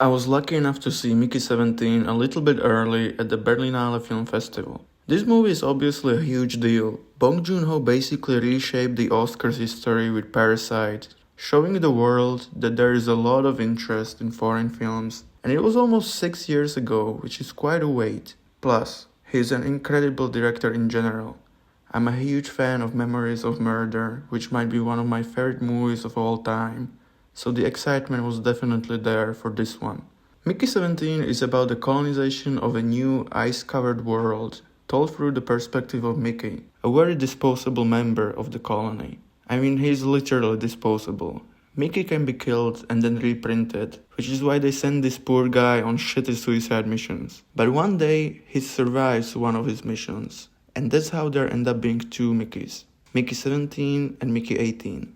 I was lucky enough to see Mickey 17 a little bit early at the Berlinale Film Festival. This movie is obviously a huge deal. Bong Joon-ho basically reshaped the Oscars history with Parasite, showing the world that there is a lot of interest in foreign films, and it was almost 6 years ago, which is quite a wait. Plus, he's an incredible director in general. I'm a huge fan of Memories of Murder, which might be one of my favorite movies of all time, so the excitement was definitely there for this one. Mickey 17 is about the colonization of a new ice-covered world, told through the perspective of Mickey, a very disposable member of the colony. I mean, he's literally disposable. Mickey can be killed and then reprinted, which is why they send this poor guy on shitty suicide missions. But one day, he survives one of his missions, and that's how there end up being two Mickeys, Mickey 17 and Mickey 18.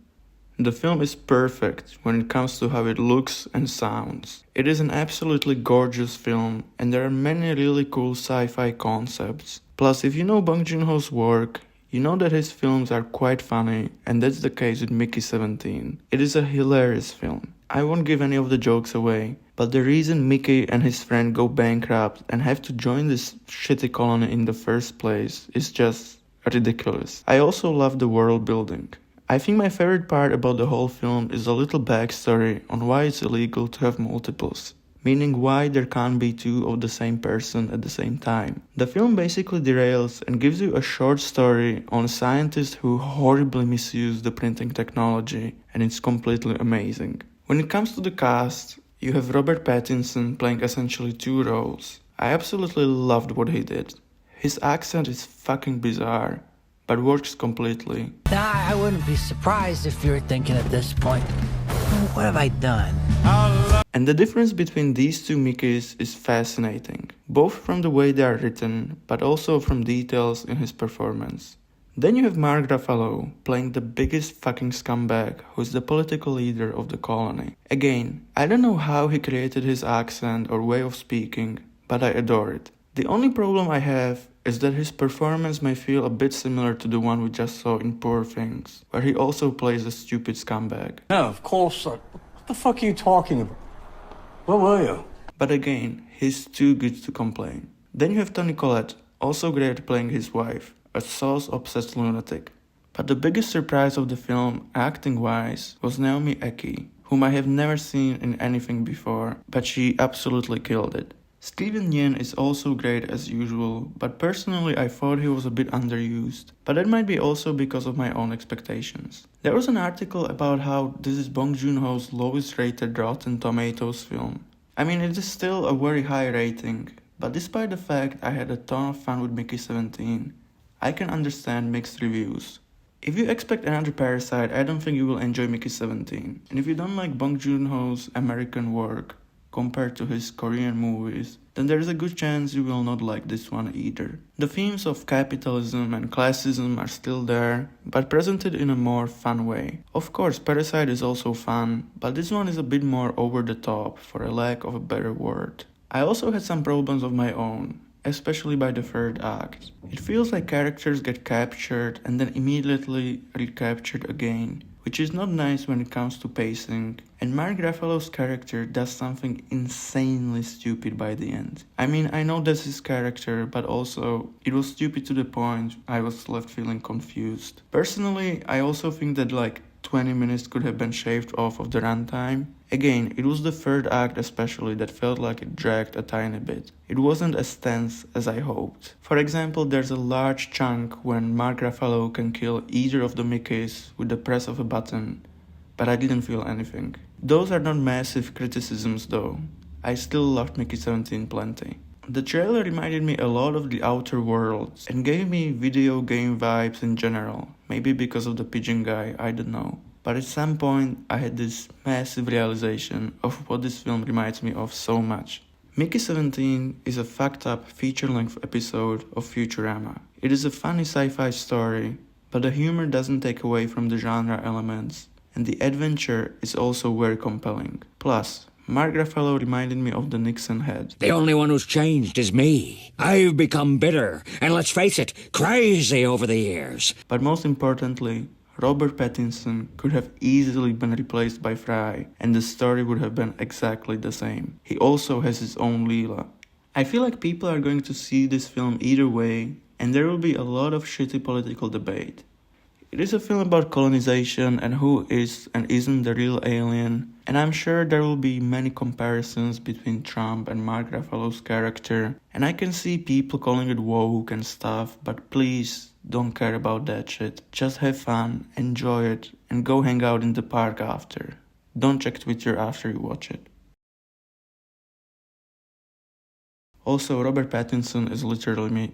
The film is perfect when it comes to how it looks and sounds. It is an absolutely gorgeous film, and there are many really cool sci-fi concepts. Plus, if you know Bong Joon-ho's work, you know that his films are quite funny, and that's the case with Mickey 17. It is a hilarious film. I won't give any of the jokes away, but the reason Mickey and his friend go bankrupt and have to join this shitty colony in the first place is just ridiculous. I also love the world building. I think my favorite part about the whole film is a little backstory on why it's illegal to have multiples, meaning why there can't be two of the same person at the same time. The film basically derails and gives you a short story on a scientist who horribly misused the printing technology, and it's completely amazing. When it comes to the cast, you have Robert Pattinson playing essentially two roles. I absolutely loved what he did. His accent is fucking bizarre, but works completely. I wouldn't be surprised if you're thinking at this point, what have I done? And the difference between these two Mickeys is fascinating, both from the way they are written, but also from details in his performance. Then you have Mark Ruffalo playing the biggest fucking scumbag who's the political leader of the colony. Again, I don't know how he created his accent or way of speaking, but I adore it. The only problem I have is that his performance may feel a bit similar to the one we just saw in Poor Things, where he also plays a stupid scumbag. No, of course not. What the fuck are you talking about? Where were you? But again, he's too good to complain. Then you have Toni Collette, also great at playing his wife, a sauce-obsessed lunatic. But the biggest surprise of the film, acting-wise, was Naomi Ackie, whom I have never seen in anything before, but she absolutely killed it. Steven Yeun is also great as usual, but personally I thought he was a bit underused, but that might be also because of my own expectations. There was an article about how this is Bong Joon-ho's lowest rated Rotten Tomatoes film. I mean, it is still a very high rating, but despite the fact I had a ton of fun with Mickey 17, I can understand mixed reviews. If you expect another Parasite, I don't think you will enjoy Mickey 17, and if you don't like Bong Joon-ho's American work, compared to his Korean movies, then there is a good chance you will not like this one either. The themes of capitalism and classism are still there, but presented in a more fun way. Of course, Parasite is also fun, but this one is a bit more over the top, for a lack of a better word. I also had some problems of my own, especially by the third act. It feels like characters get captured and then immediately recaptured again, which is not nice when it comes to pacing, and Mark Ruffalo's character does something insanely stupid by the end. I mean, I know that's his character, but also, it was stupid to the point I was left feeling confused. Personally, I also think that like 20 minutes could have been shaved off of the runtime. Again, it was the third act especially that felt like it dragged a tiny bit. It wasn't as tense as I hoped. For example, there's a large chunk when Mark Ruffalo can kill either of the Mickeys with the press of a button, but I didn't feel anything. Those are not massive criticisms though. I still loved Mickey 17 plenty. The trailer reminded me a lot of The Outer Worlds and gave me video game vibes in general, maybe because of the pigeon guy, I don't know. But at some point I had this massive realization of what this film reminds me of so much. Mickey 17 is a fucked up feature-length episode of Futurama. It is a funny sci-fi story, but the humor doesn't take away from the genre elements, and the adventure is also very compelling. Plus, Mark Ruffalo reminded me of the Nixon head. The only one who's changed is me. I've become bitter, and let's face it, crazy over the years. But most importantly, Robert Pattinson could have easily been replaced by Fry, and the story would have been exactly the same. He also has his own Leela. I feel like people are going to see this film either way, and there will be a lot of shitty political debate. It is a film about colonization and who is and isn't the real alien, and I'm sure there will be many comparisons between Trump and Mark Ruffalo's character, and I can see people calling it woke and stuff, but please don't care about that shit. Just have fun, enjoy it, and go hang out in the park after. Don't check Twitter after you watch it. Also, Robert Pattinson is literally me.